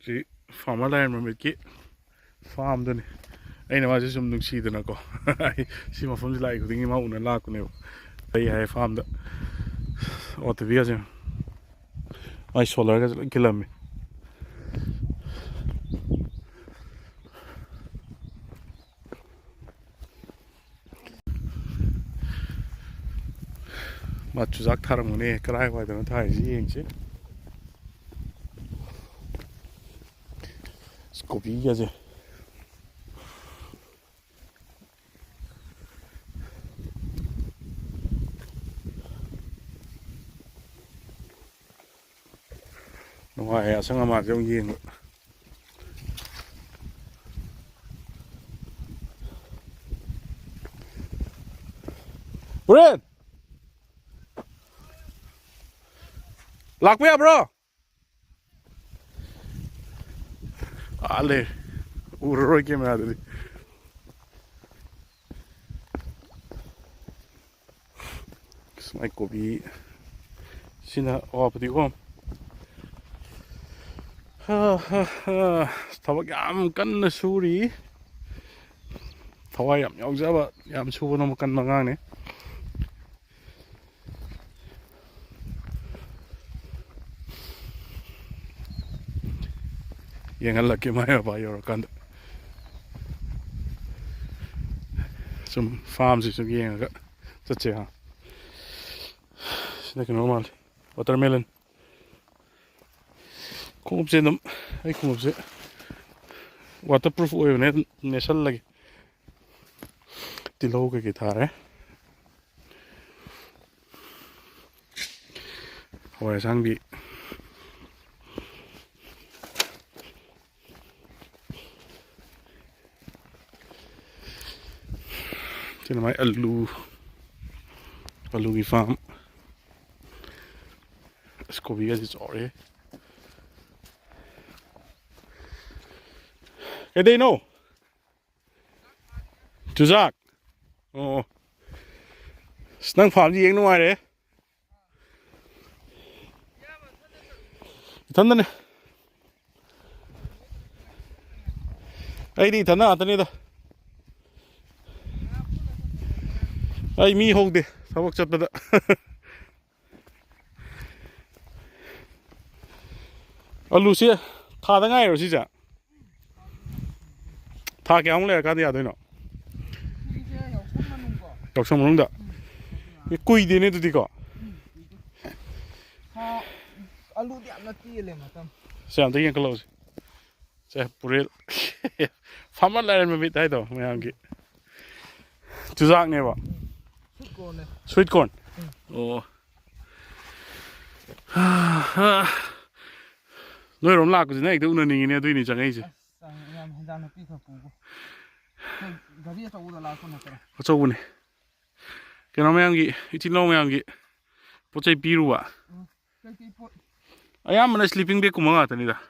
si farm Lairenmamit ki farm dani aina ma sum nusidana ko si mafam si lai khudingi ma una la ko ne ai hai farm da ot via je ai solar ga kilami ma chuzak tharam ne krai wa da thai ji yeng chi Kobi ga je ngoài sang ngắm mặt trong nhìn Bren lạc với bro ale rồi cái mà đi cái Kobi xin hả đi không thằng yam cân suri thằng yam nhau ra vậy yam su nó một cân bằng ngang này yang ăn là cái máy ở bao nhiêu cân some farms is some yang cái rất chơi ha cái normal watermelon không biết nấm hay không biết waterproof oil này nesal lagi tilo cái thà đấy hồi sang bị cái này alu cái farm Kobi cái gì rồi cái đây no chuzak oh nang farm gì ngoài đấy thân này ai đi thân nào thân này đó ai mi hông đi sao bác chặt đó alu xia thà ngay rồi xí chả thà cái ông này cái gì à đấy nó đọc xong luôn đó cái quỳ đi này thì có alu đi ăn nó tì lên mà tâm xem thấy cái close xem bùrel farm Lairenmamit đấy đâu mấy anh kia chuzak này vậy sweet corn oh nói rộng lạc cái này tôi nói này tôi này chẳng ai chứ có châu này cái nó mấy anh kia ít lâu mấy anh kia bố chạy biru à ayam mana sleeping bag kumanga tani da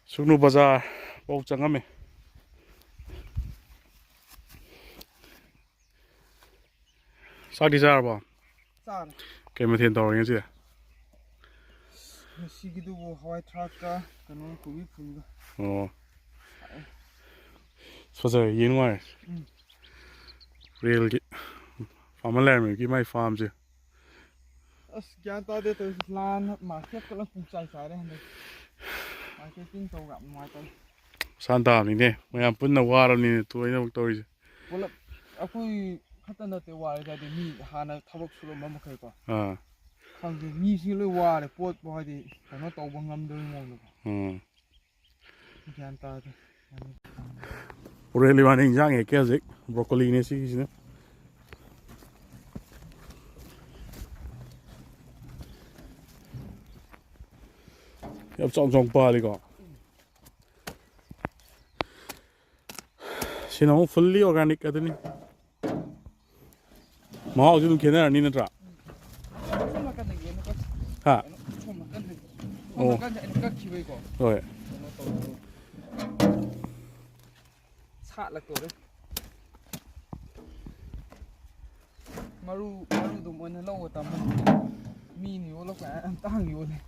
sugnu bazar pau changame sak di jar ba sar ke ma then tawring chi sigidu hawai truck ka kanu Kobi phul ga oh so yin wa real ki farm Lairenmamit ki mai farm chi as kya ta de to lan market ko lang pung chai sai de marketing to ga mai to san ta ni ne mayam pun na war ni tu ina to ri bola akoi khatan da te war ga de mi hana thabak sulo ma kai ko khang de mi si lo war de pot bo ha de kano to ba ngam do mo no kya ta de really wanting jang e ke zik broccoli ne si ne yap chong pa li ko sino fully organic ka ni ma ho ju ke na ni na tra ha oh rồi sạ là kiểu đấy maru dum anh lâu rồi tầm mi nhiều ꯌꯥꯝ ꯇꯥꯡꯉꯤꯕꯅꯦ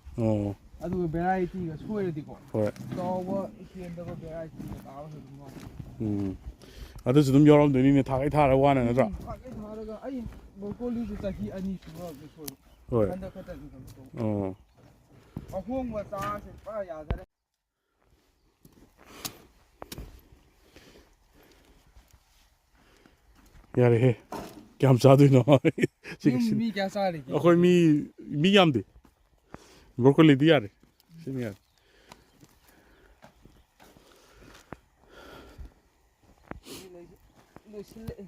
ꯑꯗꯨꯒ ꯚꯦꯔꯥꯏꯇꯤꯒ ꯁꯣꯏꯔꯗꯤꯀꯣ ꯆꯥꯎꯕ ꯍꯦꯟꯗꯕ ꯚꯦꯔꯥꯏꯇꯤꯒ ꯇꯥꯕꯁꯨ ꯑꯗꯨꯝ ꯌꯥꯎꯋꯦ ꯑꯗꯨꯁꯨ ꯑꯗꯨꯝ ꯌꯥꯎꯔꯝꯗꯣꯏꯅꯤꯅꯦ ꯊꯥꯒꯩ ꯊꯥꯔ ꯋꯥꯅ ꯅꯠꯇ꯭ꯔꯥ ꯊꯥꯒꯩ ꯊꯥꯔꯒ ꯑꯩ ꯕ꯭ꯔꯣꯀꯣꯂꯤꯁꯨ ꯆꯍꯤ 2 ꯁꯨꯔꯕꯅꯤ ꯁꯣꯏꯕ ꯍꯟꯗꯛ ꯈꯛꯇꯅꯤ ꯀꯩꯅꯣ ꯇꯧꯕ ꯑꯍꯣꯡꯕ ꯆꯥꯔꯁꯦ ꯄꯨꯔꯥ ꯌꯥꯗꯔꯦ ꯌꯥꯔꯦꯍꯦ ꯀꯌꯥꯝ ꯆꯥꯗꯣꯏꯅꯣ ꯃꯤ ꯀꯌꯥ ꯆꯥꯔꯤꯒꯦ ꯑꯩꯈꯣꯏ ꯃꯤ ꯌꯥꯝꯗꯦ ꯕ꯭ꯔꯣꯀꯣꯂꯤꯗꯤ ꯌꯥꯔꯦ ꯁꯤꯅ ꯌꯥꯔꯦ ꯂꯣꯏꯁꯤꯜꯂꯛꯑꯦ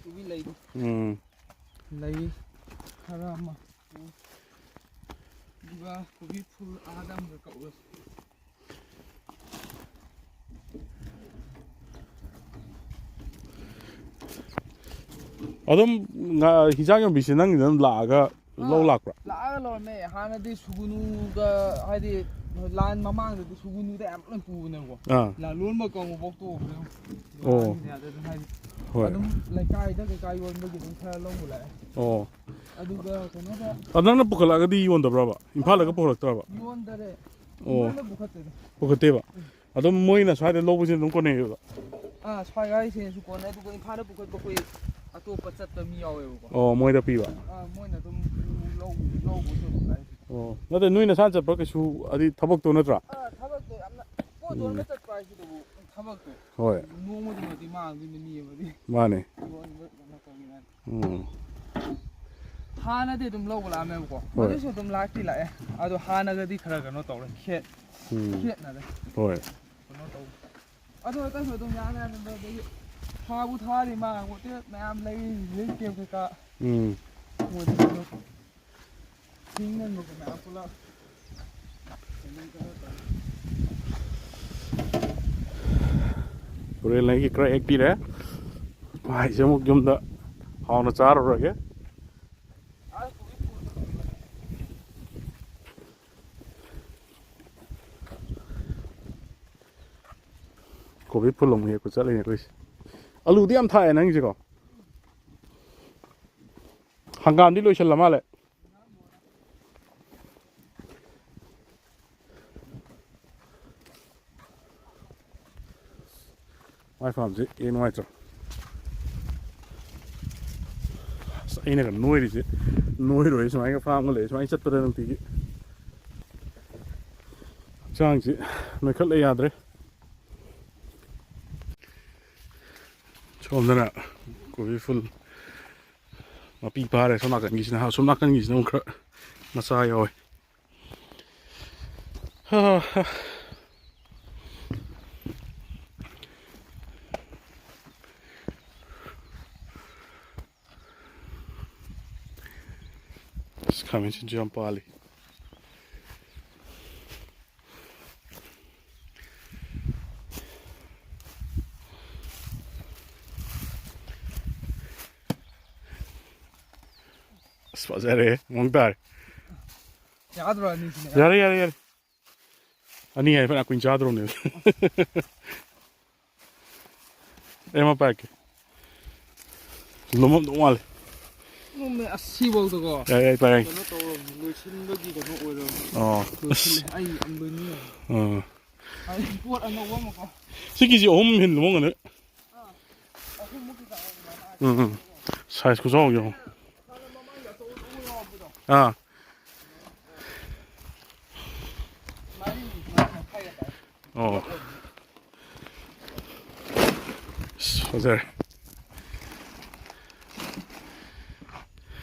ꯀꯣꯕꯤ ꯂꯩꯗꯣ ꯂꯩ ꯈꯔ ꯑꯃ ꯑꯗꯨꯒ ꯀꯣꯕꯤ ꯐꯨꯜ ꯑꯥꯗ ꯑꯃꯒ ꯀꯛꯎꯔꯁꯤ ꯑꯗꯨꯝ ꯍꯤꯟꯖꯥꯡ ꯌꯣꯟꯕꯤꯁꯦ ꯅꯪꯒꯤꯗ ꯑꯗꯨꯝ ꯂꯥꯛꯑꯒ ꯂꯧ ꯂꯥꯛꯄ꯭ꯔꯥ ꯂꯥꯛꯑꯒ ꯂꯧꯔꯝꯃꯦ ꯍꯥꯟꯅꯗꯤ ꯁꯨꯒꯨꯅꯨꯒ ꯍꯥꯏꯗꯤ ꯂꯥꯟ ꯃꯃꯥꯡꯗꯗꯤ ꯁꯨꯒꯨꯅꯨꯗ ꯌꯥꯝ ꯂꯣꯏ ꯄꯨꯕꯅꯦꯕꯀꯣ ꯂꯣꯟꯕ ꯀꯪꯕꯐꯥꯎ ꯇꯣꯛꯈ꯭ꯔꯦ ꯍꯥꯏꯗꯤ ꯑꯗꯨꯝ ꯂꯩꯀꯥꯏꯗ ꯀꯩꯀꯥ ꯌꯣꯟꯕꯒꯤ ꯑꯗꯨꯝ ꯈꯔ ꯂꯧꯕ ꯂꯥꯛꯑꯦ ꯑꯗꯨꯒ ꯀꯩꯅꯣꯗ ꯅꯪꯅ ꯄꯨꯈꯠꯂꯛꯑꯒꯗꯤ ꯌꯣꯟꯗꯕ꯭ꯔꯕ ꯏꯝꯐꯥꯜꯗꯒ ꯄꯨꯈꯠꯂꯛꯇ꯭ꯔꯕ ꯌꯣꯟꯗꯔꯦ ꯏꯝꯐꯥꯜꯗ ꯄꯨꯈꯠꯇꯦꯗ ꯄꯨꯈꯠꯇꯦꯕ ꯑꯗꯨꯝ ꯃꯣꯏꯅ ꯁ꯭ꯋꯥꯏꯗ ꯂꯧꯕꯁꯤꯅ ꯑꯗꯨꯝ ꯀꯣꯟꯅꯩꯌꯦꯕ ꯁ꯭ꯋꯥꯏ ꯒꯥꯔꯤꯁꯤꯅꯁꯨ ꯀꯣꯟꯅꯩ ꯑꯗꯨꯒ ꯏꯝꯐꯥꯜꯗ ꯄꯨꯈꯠꯄ ꯑꯩꯈꯣꯏ ꯑꯇꯣꯞꯄ ꯆꯠꯄ ꯃꯤ ꯌꯥꯎꯋꯦꯕꯀꯣ ꯃꯣꯏꯗ ꯄꯤꯕ ꯃꯣꯏꯅ ꯑꯗꯨꯝ ꯂꯧꯕꯁꯨ ꯑꯗꯨꯝ ꯂꯥꯛꯑꯦ ꯅꯠꯇꯦ ꯅꯣꯏ ꯅꯁꯥꯅ ꯆꯠꯄ ꯀꯩꯁꯨ ꯑꯗꯨ ꯊꯕꯛꯇꯣ ꯅꯠꯇ꯭ꯔꯥ ꯊꯕꯛꯇꯣ ꯌꯥꯝꯅ ꯄꯣꯠ ꯌꯣꯟꯕ ꯆꯠꯄ ꯍꯥꯏꯁꯤꯗꯕꯨ ꯊꯕꯛꯇꯣ ꯅꯣꯡꯃꯗꯨꯃꯗꯤ ꯃꯥꯡꯗꯣꯏꯅꯤ ꯃꯤ ꯑꯃꯗꯤ ꯃꯥꯅꯦ ꯌꯣꯟꯕ ꯀꯩꯅꯣ ꯇꯧꯅꯤꯡꯉꯥꯏ ꯍꯥꯟꯅꯗꯤ ꯑꯗꯨꯝ ꯂꯧꯕ ꯂꯥꯛꯑꯝꯃꯦꯕꯀꯣ ꯍꯧꯖꯤꯛꯁꯨ ꯑꯗꯨꯝ ꯂꯥꯛꯇꯤ ꯂꯥꯛꯑꯦ ꯑꯗꯣ ꯍꯥꯟꯅꯒꯗꯤ ꯈꯔ ꯀꯩꯅꯣ ꯇꯧꯔꯦ ꯈꯦꯠꯅꯔꯦ ꯀꯩꯅꯣ ꯇꯧꯕ ꯑꯗꯨ ꯑꯣꯏꯔꯒꯁꯨ ꯑꯗꯨꯝ ꯌꯥꯅ ꯌꯥꯅꯕ ꯑꯗꯒꯤ ꯊꯥꯕꯨ ꯊꯥꯔꯤ ꯃꯥꯡꯕ ꯃꯌꯥꯝ ꯂꯩ ꯚꯦꯖꯤꯇꯦꯕꯜ ꯀꯩꯀꯥ ꯍꯤꯡꯅꯕ ꯃꯌꯥꯝ ꯄꯨꯂꯞ ꯇꯨꯔꯦꯜ ꯂꯩꯒꯤ ꯈꯔ ꯍꯦꯛꯄꯤꯔꯦ ꯃꯥꯏꯁꯦ ꯑꯃꯨꯛ ꯌꯨꯝꯗ ꯍꯥꯎꯅ ꯆꯥꯔꯨꯔꯒꯦ ꯀꯣꯕꯤ ꯐꯨꯜ ꯑꯃꯨꯛ ꯍꯦꯛꯄ ꯆꯠꯂꯤꯅꯦ ꯑꯩꯈꯣꯏꯁꯦ ꯑꯂꯨꯗꯤ ꯌꯥꯝ ꯊꯥꯏꯌꯦ ꯅꯪꯒꯤꯁꯦꯀꯣ ꯍꯪꯒꯥꯝꯗꯤ ꯂꯣꯏꯁꯜꯂ ꯃꯥꯜꯂꯦ ꯃꯥꯏ ꯐꯥꯔꯝꯁꯦ ꯅꯨꯡꯉꯥꯏꯇ꯭ꯔꯣ ꯑꯁ ꯑꯩꯅꯒ ꯅꯣꯏꯔꯤꯁꯦ ꯅꯣꯏꯔꯣꯏ ꯁꯨꯃꯥꯏꯅ ꯐꯥꯔꯝꯒ ꯂꯩ ꯁꯨꯃꯥꯏꯅ ꯆꯠꯄꯗ ꯅꯨꯡꯇꯤꯒꯤ ꯍꯛꯆꯥꯡꯁꯤ ꯅꯣꯏꯈꯠꯂ ꯌꯥꯗ꯭ꯔꯦ ꯁꯣꯝꯗꯅ ꯀꯣꯕꯤ ꯐꯨꯜ ꯃꯄꯤ ꯐꯥꯔꯦ ꯁꯣꯝ ꯅꯥꯀꯟꯒꯤꯁꯤꯅ ꯑꯃꯨꯛ ꯈꯔ ꯃꯆꯥ ꯌꯥꯎꯋꯦ ꯈꯥꯃꯦꯟꯁꯤꯟꯁꯨ ꯌꯥꯝ ꯄꯥꯜꯂꯤ ꯑꯁ ꯐꯖꯔꯦ ꯃꯑꯣꯡ ꯇꯥꯔꯦ ꯌꯥꯗ꯭ꯔꯣ ꯑꯅꯤꯁꯤꯅꯦ ꯌꯥꯔꯦ ꯑꯅꯤ ꯍꯥꯏ ꯐꯅ ꯀꯨꯏꯅ ꯆꯥꯗ꯭ꯔꯣꯅꯦ ꯑꯃ ꯄꯥꯏꯔꯛꯀꯦ ꯂꯨꯝꯃꯝꯗꯧ ꯃꯥꯜꯂꯦ ꯑꯁꯤꯐꯧꯗꯀꯣ ꯌꯥꯏ ꯄꯥꯏꯔꯛꯀꯦ ꯀꯩꯅꯣ ꯇꯧꯔꯕꯅꯤ ꯂꯣꯏꯁꯤꯟꯕꯒꯤ ꯀꯩꯅꯣ ꯑꯣꯏꯔꯕꯅꯤ ꯑꯁ ꯂꯣꯏꯁꯤꯜꯂꯦ ꯑꯩ ꯌꯥꯝ ꯂꯣꯏꯅꯤꯡꯉꯦ ꯄꯣꯠ ꯑꯅꯧꯕ ꯑꯃꯀꯣ ꯁꯤꯒꯤꯁꯤ 3 ꯍꯦꯟ ꯂꯨꯝꯃꯝꯒꯅꯤ ꯑꯍꯨꯝꯃꯨꯛꯀꯤ ꯆꯥꯡ ꯑꯗꯨꯃꯥꯏꯅ ꯁꯥꯏꯖ ꯈꯨꯆꯥꯎ ꯌꯦꯡꯉꯣ ꯍꯥꯟꯅ ꯃꯃꯥꯡꯒꯤ ꯑꯆꯧ ꯌꯥꯎꯕꯗꯣ ꯃꯔꯤ ꯁꯨꯃꯥꯏꯅ ꯈꯥꯏꯒ ꯇꯥꯏ ꯐꯖꯔꯦ